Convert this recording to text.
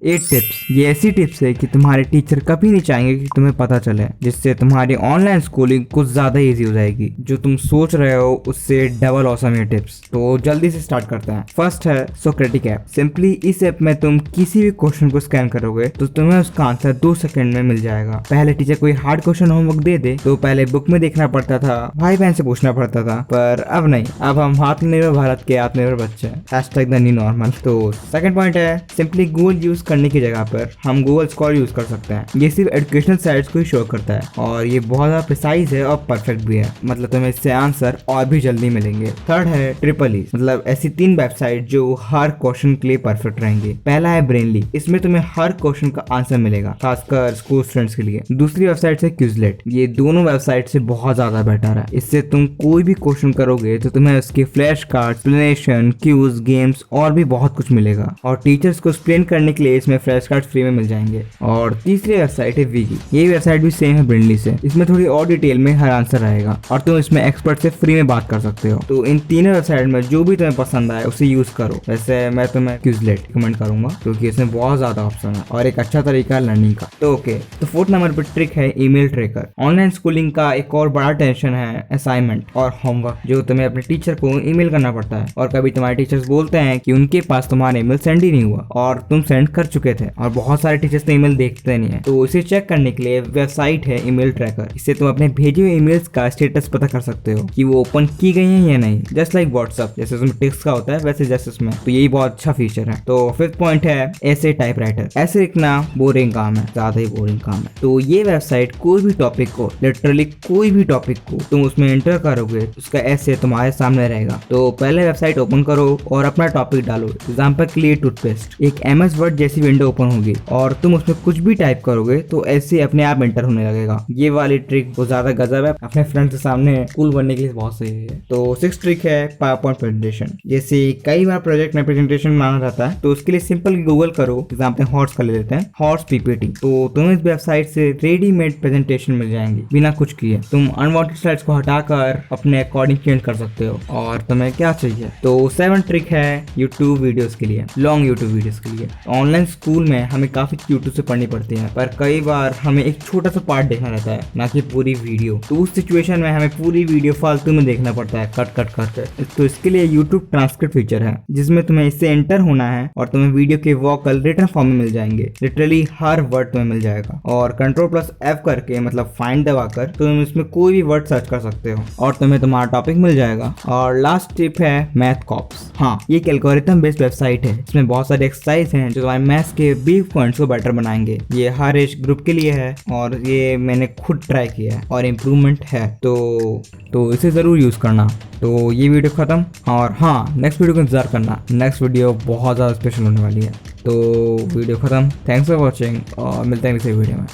8 tips, ये ऐसी tips है कि तुम्हारे टीचर कभी नहीं चाहेंगे कि तुम्हें पता चले, जिससे तुम्हारी ऑनलाइन स्कूलिंग कुछ ज्यादा इजी हो जाएगी। जो तुम सोच रहे हो उससे डबल ऑसम ये टिप्स। तो जल्दी से स्टार्ट करते हैं। फर्स्ट है सोक्रेटिक ऐप। सिंपली इस ऐप में तुम किसी भी क्वेश्चन को स्कैन करोगे तो तुम्हें उसका आंसर 2 सेकंड में मिल जाएगा। पहले टीचर कोई हार्ड क्वेश्चन होमवर्क दे दे तो पहले बुक में देखना पड़ता था, भाई बहन से पूछना पड़ता था, पर अब नहीं। अब हम आत्मनिर्भर भारत के आत्मनिर्भर बच्चे हैं। #The new normal. तो सेकंड पॉइंट है सिंपली गूगल यूज करने की जगह पर हम गूगल स्कॉलर यूज कर सकते हैं। ये सिर्फ एजुकेशनल साइट्स को ही शो करता है और ये बहुत ज्यादा प्रिसाइज है और परफेक्ट भी है, मतलब तुम्हें इससे आंसर और भी जल्दी मिलेंगे। थर्ड है ट्रिपल ई, मतलब ऐसी 3 वेबसाइट जो हर क्वेश्चन के लिए परफेक्ट रहेंगे। पहला है ब्रेनली, इसमें तुम्हें हर क्वेश्चन का आंसर मिलेगा, खासकर स्कूल स्टूडेंट्स के लिए। दूसरी वेबसाइट है क्विजलेट, ये दोनों वेबसाइट से बहुत ज्यादा बेटर है। इससे तुम कोई भी क्वेश्चन करोगे तो तुम्हें उसके flash card, explanation, cues, games और भी बहुत कुछ मिलेगा और टीचर्स को एक्सप्लेन करने के लिए इसमें फ्लैश कार्ड फ्री में मिल जाएंगे। और तीसरी वेबसाइट है विकी, ये वेबसाइट भी सेम है ब्रेनली से, इसमें थोड़ी और डिटेल में हर आंसर रहेगा और तुम इसमें एक्सपर्ट से फ्री में बात कर सकते हो। तो इन तीनों वेबसाइट में जो भी तुम्हें पसंद आए उसे यूज करो। वैसे मैं तुम्हें क्विजलेट रिकमेंड करूंगा क्योंकि इसमें बहुत ज्यादा ऑप्शन है और एक अच्छा तरीका है लर्निंग का। तो ओके, तो 4th नंबर पर ट्रिक है ईमेल ट्रैकर। ऑनलाइन स्कूलिंग का एक और बड़ा टेंशन है असाइनमेंट और होमवर्क, जो तुम्हें अपने टीचर को ईमेल करना पड़ता है और कभी तुम्हारे टीचर्स बोलते हैं कि उनके पास तुम्हारा ईमेल सेंड ही नहीं हुआ और तुम सेंड कर चुके थे और बहुत सारे टीचर्स तो ईमेल देखते नहीं है। तो इसे चेक करने के लिए वेबसाइट है ईमेल ट्रैकर। इससे तुम अपने भेजे हुए ईमेल्स का स्टेटस पता कर सकते हो कि वो ओपन की गई है या नहीं, जस्ट लाइक व्हाट्सएप, जैसे उसमें टेक्स्ट का होता है वैसे जस्ट इसमें। तो यही बहुत अच्छा फीचर है। तो 5th पॉइंट है ऐसे टाइपराइटर। ऐसे लिखना बोरिंग काम है, ज्यादा ही बोरिंग काम है। तो ये वेबसाइट कोई भी टॉपिक को, लिटरली कोई भी टॉपिक को तुम उसमें एंटर करोगे उसका ऐसे तुम्हारे सामने रहेगा। तो पहले वेबसाइट ओपन करो और अपना टॉपिक डालो, एग्जाम्पल के लिए टूथपेस्ट। एक MS वर्ड जैसी विंडो ओपन होगी और तुम उसमें कुछ भी टाइप करोगे तो ऐसे अपने आप एंटर होने लगेगा। ये वाली ट्रिक बहुत ज्यादा गजब है, अपने फ्रेंड के सामने कूल बनने के लिए बहुत सही है। तो 6th ट्रिक है पावरपॉइंट प्रेजेंटेशन। जैसे कई बार प्रोजेक्ट में प्रेजेंटेशन बनाना रहता है तो उसके लिए सिंपल गूगल करो, एग्जाम्पल हॉर्स का ले लेते हैं, हॉर्स PPT। तो तुम्हें इस वेबसाइट से रेडीमेड प्रेजेंटेशन मिल जाएंगी बिना कुछ किए। तुम अनवांटेड स्लाइड्स को हटाकर अपने अकॉर्डिंग चेंज कर सकते हो और तुम्हें क्या चाहिए। तो 7th ट्रिक है यूट्यूब वीडियोस के लिए, लॉन्ग यूट्यूब वीडियोस के लिए। ऑनलाइन स्कूल में हमें काफी यूट्यूब से पढ़नी पड़ती है पर कई बार हमें एक छोटा सा पार्ट देखना रहता है, ना कि पूरी वीडियो। तो उस सिचुएशन में हमें पूरी वीडियो फालतू में देखना पड़ता है, कट कट करके। तो इसके लिए यूट्यूब ट्रांसक्रिप्ट फीचर है जिसमें तुम्हें इससे एंटर होना है और तुम्हें वीडियो के वोकल रिटन फॉर्म में मिल जाएंगे, लिटरली हर वर्ड तुम्हें मिल जाएगा। और Ctrl+F करके, मतलब फाइंड दबाकर तुम इसमें कोई भी वर्ड सर्च कर सकते हो और तुम्हें तुम्हारा टॉपिक मिल जाएगा। और लास्ट टिप है मैथ कॉप्स। हाँ, ये एक एल्गोरिथम बेस्ड वेबसाइट है, इसमें बहुत सारे एक्सरसाइज हैं जो तुम्हारे मैथ्स के वीक पॉइंट्स को बेटर बनाएंगे। ये हर एज ग्रुप के लिए है और ये मैंने खुद ट्राई किया है और इम्प्रूवमेंट है, तो इसे जरूर यूज करना। तो ये वीडियो खत्म और हाँ, नेक्स्ट वीडियो का इंतजार करना, नेक्स्ट वीडियो बहुत ज़्यादा स्पेशल होने वाली है। तो वीडियो खत्म, थैंक्स फॉर वॉचिंग और मिलते हैं किसी वीडियो में।